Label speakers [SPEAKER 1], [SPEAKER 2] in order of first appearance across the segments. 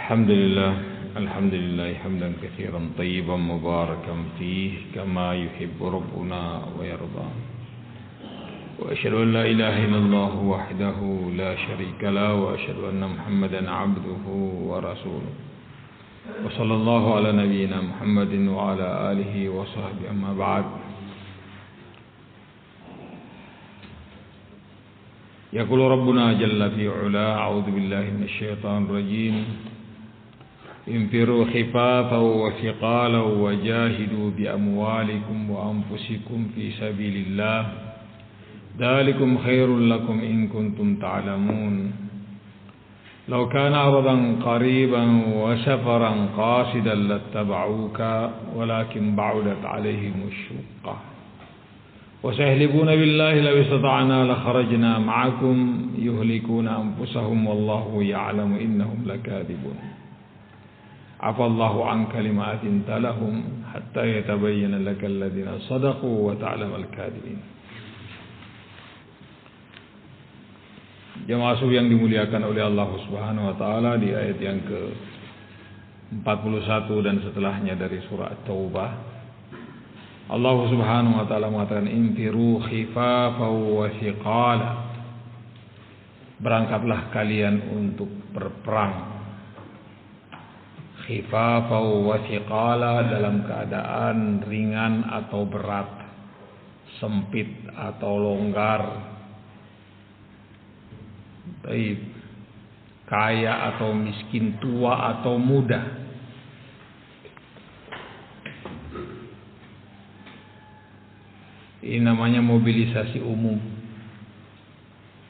[SPEAKER 1] الحمد لله حمدا كثيرا طيبا مباركا فيه كما يحب ربنا ويرضى. وأشهد أن لا إله إلا الله وحده لا شريك له وأشهد أن محمدا عبده ورسوله. وصلى الله على نبينا محمد وعلى آله وصحبه. أما بعد. يقول ربنا جل في علاه: أعوذ بالله من الشيطان الرجيم. انفروا خفافا وثقالا وجاهدوا بأموالكم وأنفسكم في سبيل الله ذلكم خير لكم إن كنتم تعلمون. لو كان عرضا قريبا وسفرا قاصدا لاتبعوك ولكن بعدت عليهم الشقة وسيحلفون بالله لو استطعنا لخرجنا معكم يهلكون أنفسهم والله يعلم إنهم لكاذبون. عفى الله عنك لما أذنت لهم حتى يتبين لك الذين صدقوا وتعلم الكاذبين. Jemaah subuh yang dimuliakan oleh Allah Subhanahu wa taala, di ayat yang ke-41 dan setelahnya dari surah At-Taubah, Allah Subhanahu wa taala mengatakan infiru khifafan wa thiqala. Berangkatlah kalian untuk berperang. Khifafan wa thiqala, dalam keadaan ringan atau berat, sempit atau longgar, baik kaya atau miskin, tua atau muda. Ini namanya mobilisasi umum.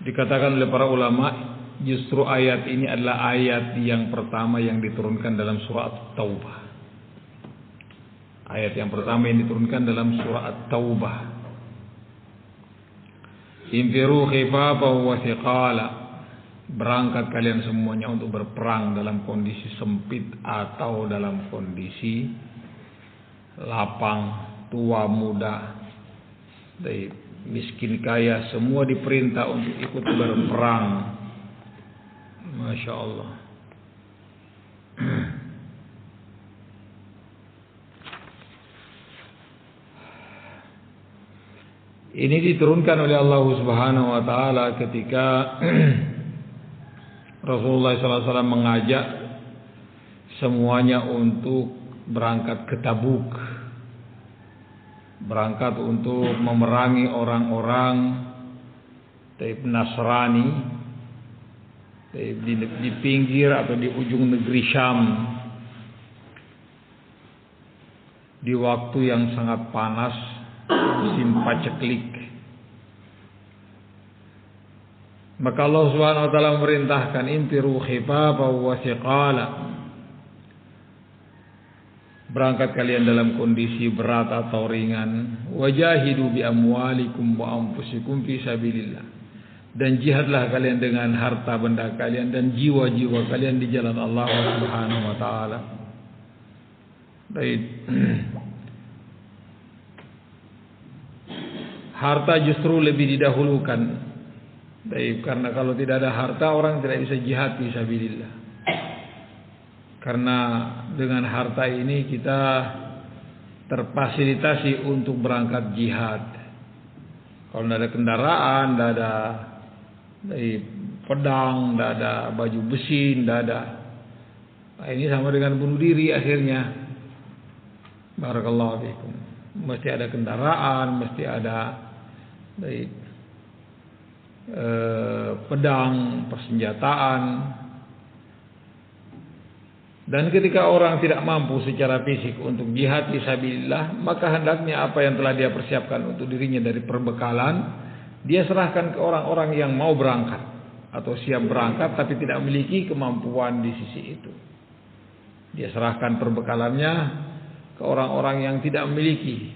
[SPEAKER 1] Dikatakan oleh para ulama, justru ayat ini adalah ayat yang pertama yang diturunkan dalam surah At-Taubah. Ayat yang pertama yang diturunkan dalam surah At-Taubah. Infiru khifafan wa thiqala. Berangkat kalian semuanya untuk berperang dalam kondisi sempit atau dalam kondisi lapang, tua muda, dari miskin kaya, semua diperintah untuk ikut berperang. Masya Allah. Ini diturunkan oleh Allah Subhanahu wa taala ketika Rasulullah SAW mengajak semuanya untuk berangkat ke Tabuk, berangkat untuk memerangi orang-orang Nasrani di pinggir atau di ujung negeri Syam, di waktu yang sangat panas, musim paceklik. Maka Allah Subhanahu wa taala memerintahkan infiru khifafan wa thiqala. Berangkat kalian dalam kondisi berat atau ringan. Wajahidu bi amwalikum wa anfusikum fi sabilillah. Dan jihadlah kalian dengan harta benda kalian dan jiwa-jiwa kalian di jalan Allah Subhanahu wa taala. Baik. Harta justru lebih didahulukan. Baik, karena kalau tidak ada harta orang tidak bisa jihad fi sabilillah. Karena dengan harta ini kita terfasilitasi untuk berangkat jihad. Kalau tidak ada kendaraan, tidak ada pedang, tidak ada baju besi, tidak ada. Nah, ini sama dengan bunuh diri akhirnya. Barakallahu fiikum. Mesti ada kendaraan, mesti ada pedang, persenjataan. Dan ketika orang tidak mampu secara fisik untuk jihad fisabilillah, maka hendaknya apa yang telah dia persiapkan untuk dirinya dari perbekalan, dia serahkan ke orang-orang yang mau berangkat atau siap berangkat tapi tidak memiliki kemampuan di sisi itu. Dia serahkan perbekalannya ke orang-orang yang tidak memiliki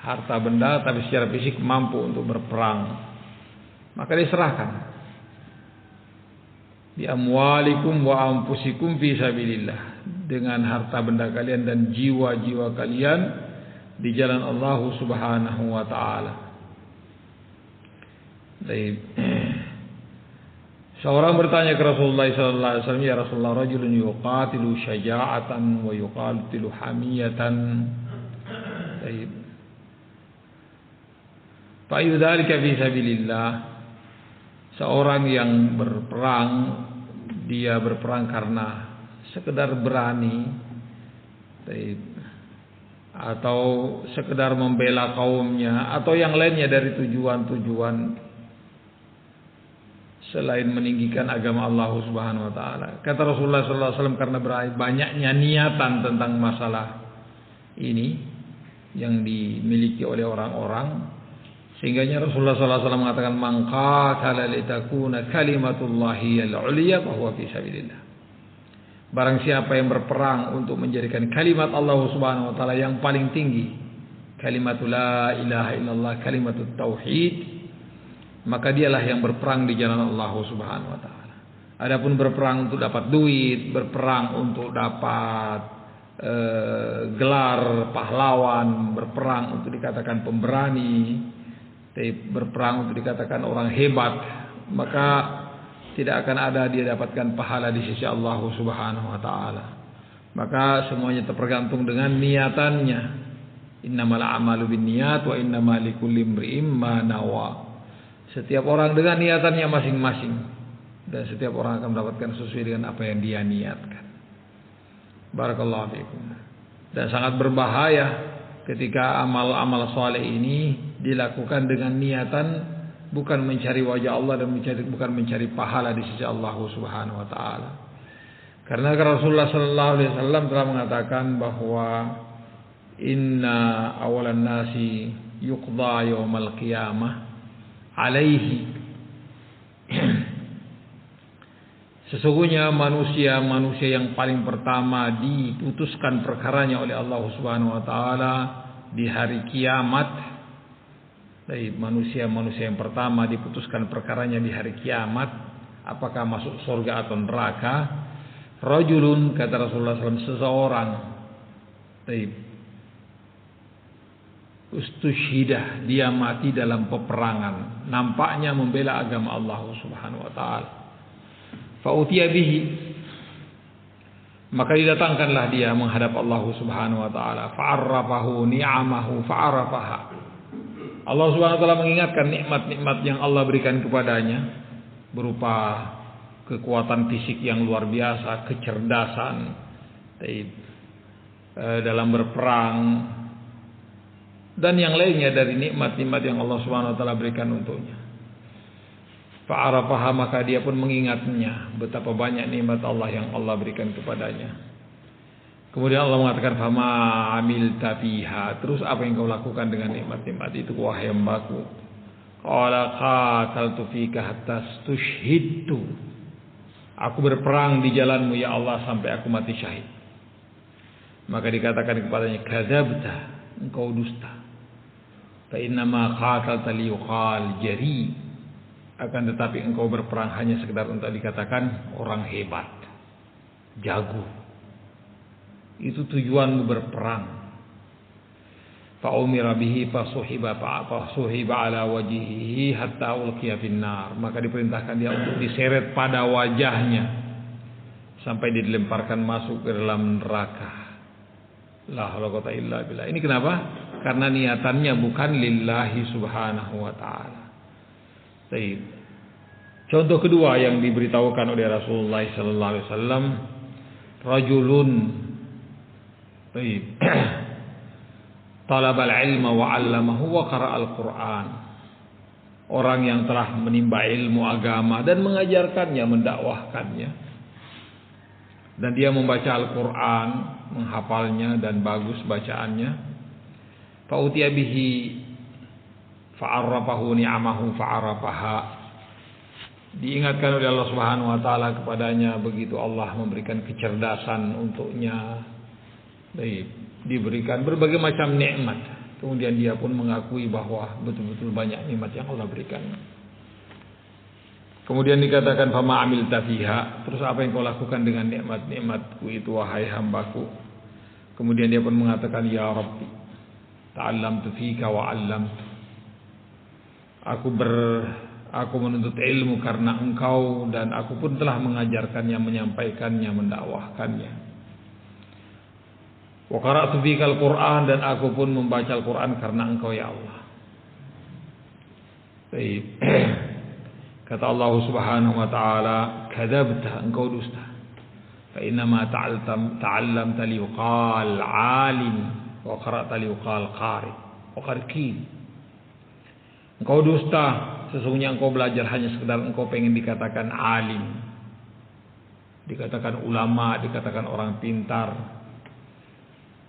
[SPEAKER 1] harta benda tapi secara fisik mampu untuk berperang. Maka diserahkan. Bi amwalikum wa anfusikum fi sabilillah. Dengan harta benda kalian dan jiwa-jiwa kalian di jalan Allah Subhanahu wa taala. Seorang bertanya ke Rasulullah sallallahu alaihi wasallam, "Ya Rasulullah, rajulun yuqatilu syaja'atan wa yuqatilu hamiyatan." Baik. Fa yudzalika fi sabilillah. Seorang yang berperang, dia berperang karena sekedar berani, baik, atau sekedar membela kaumnya, atau yang lainnya dari tujuan-tujuan selain meninggikan agama Allah Subhanahu wa taala. Kata Rasulullah sallallahu alaihi wasallam, karena banyaknya niatan tentang masalah ini yang dimiliki oleh orang-orang, sehingga Rasulullah sallallahu alaihi wasallam mengatakan, "Man qatala litakuna kalimatullahi al-'ulya fa huwa fi sabilillah." Barang siapa yang berperang untuk menjadikan kalimat Allah Subhanahu wa taala yang paling tinggi, kalimatul la ilaha illallah, kalimatut tauhid, maka dialah yang berperang di jalan Allah Subhanahu wa taala. Adapun berperang untuk dapat duit, berperang untuk dapat gelar pahlawan, berperang untuk dikatakan pemberani, berperang untuk dikatakan orang hebat, maka tidak akan ada dia dapatkan pahala di sisi Allah Subhanahu wa taala. Maka semuanya tergantung dengan niatannya. Innamal a'malu binniyat wa innamal likulli imri'in ma nawa. Setiap orang dengan niatannya masing-masing, dan setiap orang akan mendapatkan sesuai dengan apa yang dia niatkan. Barakallahu fiikum. Dan sangat berbahaya ketika amal-amal saleh ini dilakukan dengan niatan bukan mencari wajah Allah dan bukan mencari pahala di sisi Allah Subhanahu wa taala. Karena Rasulullah sallallahu alaihi wasallam telah mengatakan bahwa inna awalan nasi yuqda yaumal qiyamah alaihi. Sesungguhnya manusia yang paling pertama diputuskan perkaranya oleh Allah Subhanahu wa taala di hari kiamat. Dari manusia yang pertama diputuskan perkaranya di hari kiamat, apakah masuk surga atau neraka. Rajulun, kata Rasulullah SAW, seseorang ustushhidah, dia mati dalam peperangan, nampaknya membela agama Allah Subhanahu wa taala. Fa utiya bihi, maka didatangkanlah dia menghadap Allah Subhanahu wa taala. Fa'arrafahu ni'amahu fa'arafaha. Allah Subhanahu wa taala mengingatkan nikmat-nikmat yang Allah berikan kepadanya berupa kekuatan fisik yang luar biasa, kecerdasan dalam berperang, dan yang lainnya dari nikmat-nikmat yang Allah Subhanahu wa taala berikan untuknya. Fa'arafaha, maka dia pun mengingatnya betapa banyak nikmat Allah yang Allah berikan kepadanya. Kemudian Allah mengatakan, fama amilta fiha, terus apa yang kau lakukan dengan nikmat-nikmat itu wahai hambaku? Qala qataltu fika hatta stushhidtu, aku berperang di jalanmu ya Allah sampai aku mati syahid. Maka dikatakan kepadanya, kadzabta, engkau dusta. Fa innama qatalta liyuqal jari, akan tetapi engkau berperang hanya sekedar untuk dikatakan orang hebat, jago. Itu tujuanmu berperang. Fa umira bihi fasuhiba ala wajhihi hatta ulqiya finnar, maka diperintahkan dia untuk diseret pada wajahnya sampai dilemparkan masuk ke dalam neraka. La haula wala quwwata illa billah. Ini kenapa? Karena niatannya bukan lillahi subhanahu wa ta'ala. Baik. Contoh kedua yang diberitahukan oleh Rasulullah sallallahu alaihi wasallam, rajulun talabal ilma wa 'allamahu wa qara'al Qur'an. Orang yang telah menimba ilmu agama dan mengajarkannya, mendakwahkannya. Dan dia membaca Al-Qur'an, menghafalnya dan bagus bacaannya. Fa'utiya bihi fa'arrafahu ni'amahu fa'arafaha. Diingatkan oleh Allah Subhanahu wa taala kepadanya, begitu Allah memberikan kecerdasan untuknya. Diberikan berbagai macam nikmat. Kemudian dia pun mengakui bahwa betul-betul banyak nikmat yang Allah berikan. Kemudian dikatakan fama amilta fiha, terus apa yang kau lakukan dengan nikmat-nikmatku itu wahai hambaku? Kemudian dia pun mengatakan, ya Rabbi, ta'allamtu fika wa 'allamtu. Aku menuntut ilmu karena engkau, dan aku pun telah mengajarkannya, menyampaikannya, mendakwahkannya. Wa qara'tu fikal Qur'an, dan aku pun membaca Al-Quran karena engkau ya Allah. Baik. Kata Allah Subhanahu wa taala, kadzabta, engkau dusta. Fa innama ta'allamta liqal alim wa qara'ta liqal qari wa qarqin. Engkau dusta, sesungguhnya engkau belajar hanya sekedar engkau pengen dikatakan alim, dikatakan ulama, dikatakan orang pintar.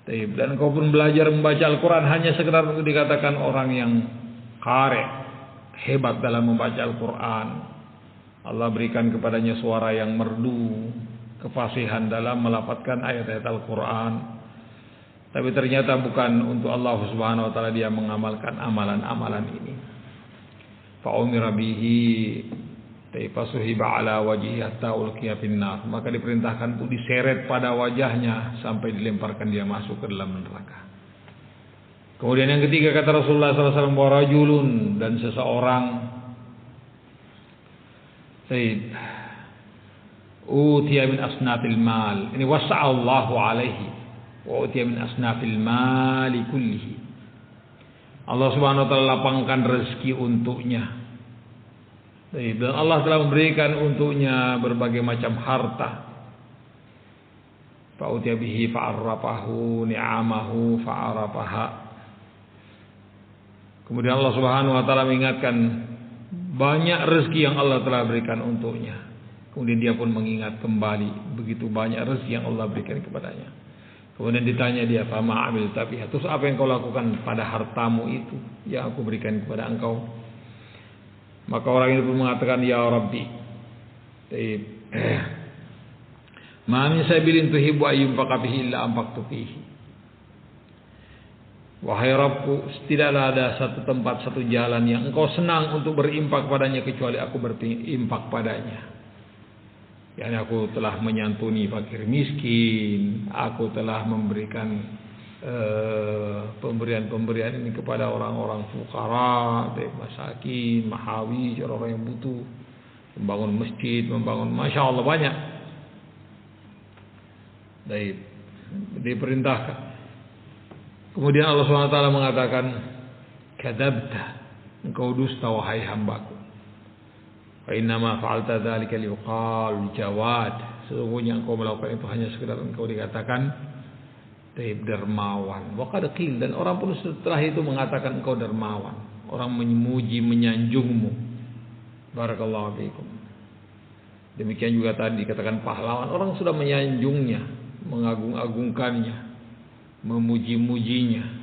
[SPEAKER 1] Dan engkau pun belajar membaca Al-Quran hanya sekedar untuk dikatakan orang yang qari, hebat dalam membaca Al-Quran. Allah berikan kepadanya suara yang merdu, kefasihan dalam melafadzkan ayat-ayat Al-Quran. Tapi ternyata bukan untuk Allah Subhanahu wa taala dia mengamalkan amalan-amalan ini. Fa umira bihi fasuhiba ala wajhihi hatta ulqiya finnar. Maka diperintahkan untuk diseret pada wajahnya sampai dilemparkan dia masuk ke dalam neraka. Kemudian yang ketiga kata Rasulullah SAW, warajulun, dan seseorang utiya min asnafil mal. Ini wasa'allahu alaihi wa utiya min asnafil mali kullihi. Allah Subhanahu wa taala lapangkan rezeki untuknya. Dan Allah telah memberikan untuknya berbagai macam harta. Fa utiya bihi fa'arrafahu ni'amahu fa'arafaha. Kemudian Allah Subhanahu wa taala mengingatkan banyak rezeki yang Allah telah berikan untuknya. Kemudian dia pun mengingat kembali begitu banyak rezeki yang Allah berikan kepadanya. Kemudian ditanya dia, fama amil tabiha, terus apa yang kau lakukan pada hartamu itu yang aku berikan kepada engkau? Maka orang itu pun mengatakan, ya Rabbi, ma min sabilin tuhibbu ayyunfaqa fihi illa anfaqtu fihi. Wahai Rabbku, tidaklah ada satu tempat, satu jalan yang engkau senang untuk berimpak padanya kecuali aku berimpak padanya. Yani aku telah menyantuni fakir miskin, aku telah memberikan pemberian-pemberian ini kepada orang-orang fukara, masakin, mahawi, orang yang butuh, membangun masjid, membangun, masya Allah banyak. Diperintahkan. Kemudian Allah SWT mengatakan, kadzabta, engkau dusta wahai hambaku. Fa innama fa'alta dzalika liqal jawad. Sesungguhnya engkau melakukan itu hanya sekedar engkau dikatakan dermawan. Wa qad qil, dan orang pun setelah itu mengatakan engkau dermawan. Orang memuji, menyanjungmu. Barakallahu fiikum. Demikian juga tadi dikatakan pahlawan. Orang sudah menyanjungnya, mengagung-agungkannya, memuji-mujinya.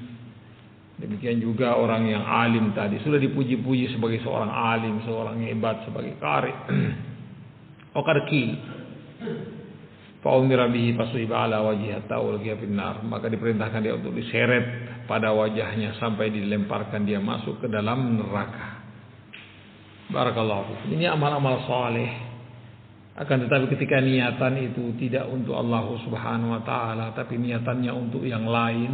[SPEAKER 1] Demikian juga orang yang alim tadi sudah dipuji-puji sebagai seorang alim, seorang hebat, sebagai qari. Okarki. Fa umira bihi fasuhiba ala wajhihi hatta ulqiya finnar. Maka diperintahkan dia untuk diseret pada wajahnya sampai dilemparkan dia masuk ke dalam neraka. Barakallahu fikum. Ini amal-amal saleh. Akan tetapi ketika niatan itu tidak untuk Allah Subhanahu wa taala, tapi niatannya untuk yang lain,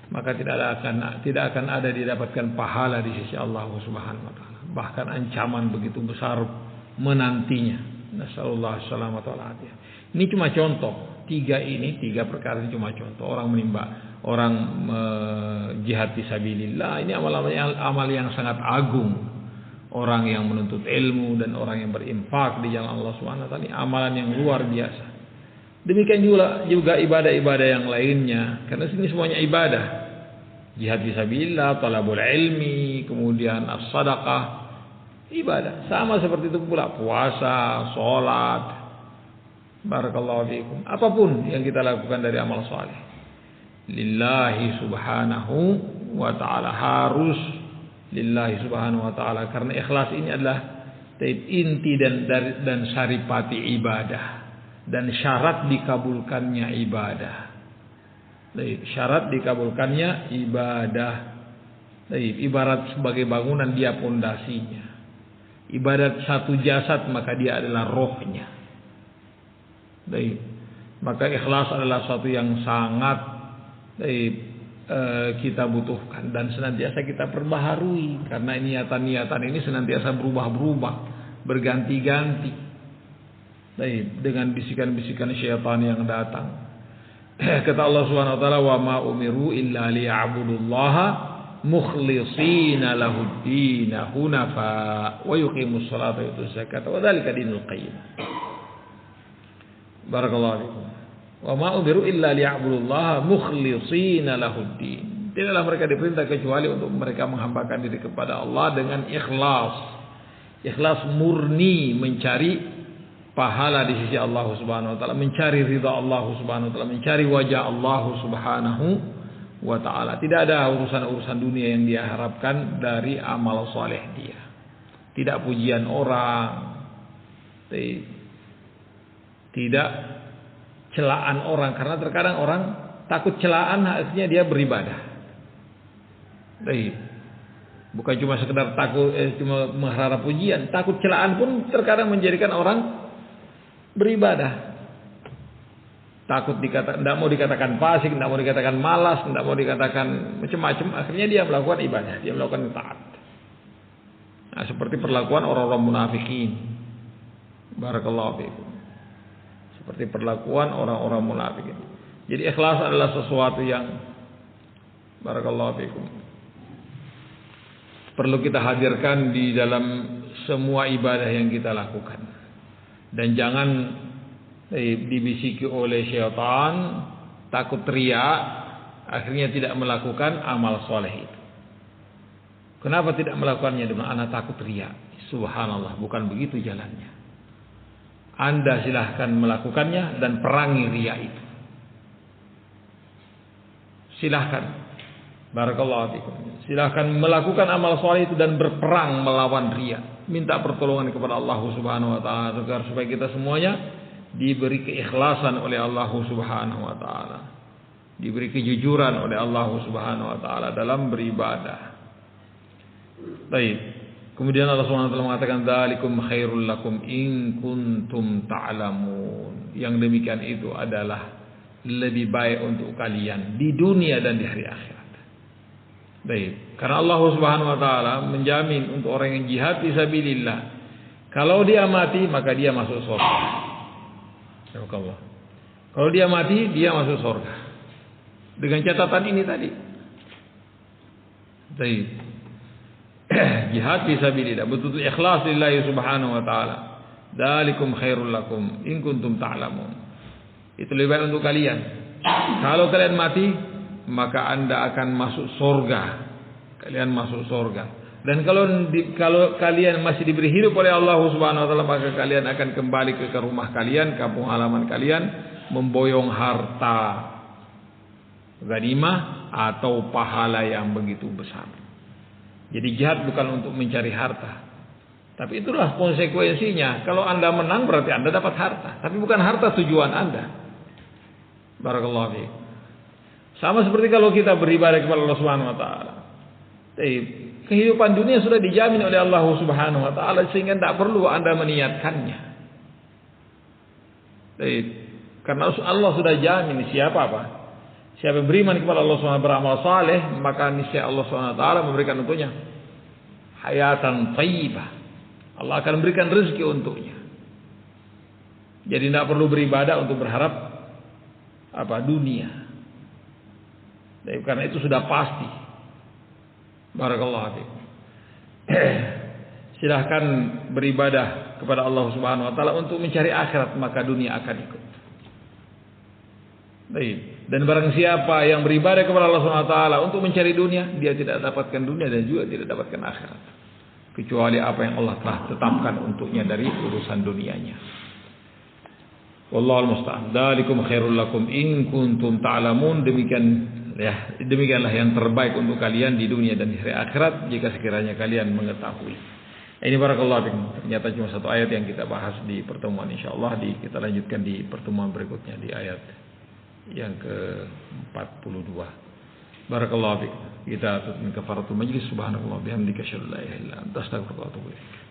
[SPEAKER 1] maka tidak akan ada didapatkan pahala di sisi Allah Subhanahu wa taala. Bahkan ancaman begitu besar menantinya. Nasallallahu salamata wal afiyah. Ini cuma contoh. Tiga perkara ini cuma contoh. Orang menimba, orang jihad fisabilillah, ini amal yang sangat agung. Orang yang menuntut ilmu dan orang yang berinfak di jalan Allah Subhanahu wa taala, ini amalan yang luar biasa. Demikian juga ibadah-ibadah yang lainnya, karena sini semuanya ibadah. Jihad fisabilillah, talabul ilmi, kemudian as-sadaqah, ibadah. Sama seperti itu pula puasa, salat. Barakallahu fiikum. Apapun yang kita lakukan dari amal saleh, lillahi subhanahu wa ta'ala, harus lillahi subhanahu wa ta'ala, karena ikhlas ini adalah inti dan saripati ibadah. Dan syarat dikabulkannya ibadah. Syarat dikabulkannya ibadah. Ibarat sebagai bangunan, dia pondasinya. Ibadat satu jasad, maka dia adalah rohnya. Maka ikhlas adalah suatu yang sangat kita butuhkan dan senantiasa kita perbaharui, karena niatan-niatan ini senantiasa berubah-berubah, berganti-ganti dengan bisikan-bisikan syaitan yang datang. Kata Allah Subhanahu wa taala, wa ma umiru illa liya'budullaha mukhlishina lahud-din hunafa wa yuqimus salata wa yutuz zakata wa dzalika dinul qayyim. Barakallahu fikum. Wa ma umiru illa liya'budullaha mukhlishina lahud-din. Tidaklah mereka diperintah kecuali untuk mereka menghambakan diri kepada Allah dengan ikhlas. Ikhlas murni, mencari pahala di sisi Allah Subhanahu wa taala, mencari ridha Allah Subhanahu wa taala, mencari wajah Allah Subhanahu wa taala. Tidak ada urusan-urusan dunia yang dia harapkan dari amal soleh dia. Tidak pujian orang, tidak celaan orang, karena terkadang orang takut celaan akhirnya dia beribadah. Bukan cuma sekedar takut cuma mengharap pujian, takut celaan pun terkadang menjadikan orang beribadah. Takut dikatakan, tidak mau dikatakan fasik, tidak mau dikatakan malas, tidak mau dikatakan macam-macam, akhirnya dia melakukan ibadah, dia melakukan taat. Nah, seperti perlakuan orang-orang munafikin. Barakallahu fiikum. Seperti perlakuan orang-orang munafikin. Jadi ikhlas adalah sesuatu yang barakallahu fiikum perlu kita hadirkan di dalam semua ibadah yang kita lakukan. Dan jangan dibisiki oleh syaitan, takut riya, akhirnya tidak melakukan amal soleh itu. Kenapa tidak melakukannya? Dengan anak takut riya. Subhanallah, bukan begitu jalannya. Anda silahkan melakukannya dan perangi riya itu. Silahkan. Barakallahu fikum. Silahkan melakukan amal soleh itu dan berperang melawan riya. Minta pertolongan kepada Allah Subhanahu wa taala agar supaya kita semuanya diberi keikhlasan oleh Allah Subhanahu wa taala. Diberi kejujuran oleh Allah Subhanahu wa taala dalam beribadah. Baik. Kemudian Allah Subhanahu wa taala mengatakan dzalikum khairul lakum in kuntum ta'lamun. Yang demikian itu adalah lebih baik untuk kalian di dunia dan di hari akhirat. Baik, karena Allah Subhanahu wa taala menjamin untuk orang yang jihad fisabilillah, kalau dia mati maka dia masuk surga. Subhanallah. Kalau dia mati dia masuk surga. Dengan catatan ini tadi. Baik. Jihad fisabilillah, betul-betul ikhlas lillahi subhanahu wa taala. Dzalikum khairul lakum in kuntum ta'lamun. Itu lebih baik untuk kalian. Kalau kalian mati, maka Anda akan masuk surga. Kalian masuk surga. Dan kalau kalian masih diberi hidup oleh Allah Subhanahu wa taala, maka kalian akan kembali ke rumah kalian, kampung halaman kalian, memboyong harta ghanimah atau pahala yang begitu besar. Jadi jihad bukan untuk mencari harta. Tapi itulah konsekuensinya. Kalau Anda menang berarti Anda dapat harta, tapi bukan harta tujuan Anda. Barakallahu fiik. Sama seperti kalau kita beribadah kepada Allah Subhanahu wa taala. Kehidupan dunia sudah dijamin oleh Allah Subhanahu wa taala sehingga tidak perlu Anda meniatkannya. Karena Allah sudah jamin siapa yang beriman kepada Allah Subhanahu wa taala beramal saleh, maka niscaya Allah Subhanahu wa taala memberikan untuknya hayatan thayyibah. Allah akan memberikan rezeki untuknya. Jadi tidak perlu beribadah untuk berharap dunia. Karena itu sudah pasti. Barakallahu fiik. Silahkan beribadah kepada Allah Subhanahu wa taala untuk mencari akhirat, maka dunia akan ikut. Baik. Dan barang siapa yang beribadah kepada Allah Subhanahu wa taala untuk mencari dunia, dia tidak dapatkan dunia dan juga tidak dapatkan akhirat. Kecuali apa yang Allah telah tetapkan untuknya dari urusan dunianya. Wallahu musta'an. Dzalikum khairul lakum in kuntum ta'lamun. Demikianlah yang terbaik untuk kalian di dunia dan di hari akhirat jika sekiranya kalian mengetahui. Ini barakallahu fikum. Ternyata cuma satu ayat yang kita bahas di pertemuan, insyaallah kita lanjutkan di pertemuan berikutnya di ayat yang ke-42. Barakallahu fikum. Kita tutup kafaratul majlis. Subhanallah bihamdika asyhadu an la ilaha illa anta astaghfiruka wa atubu ilaik.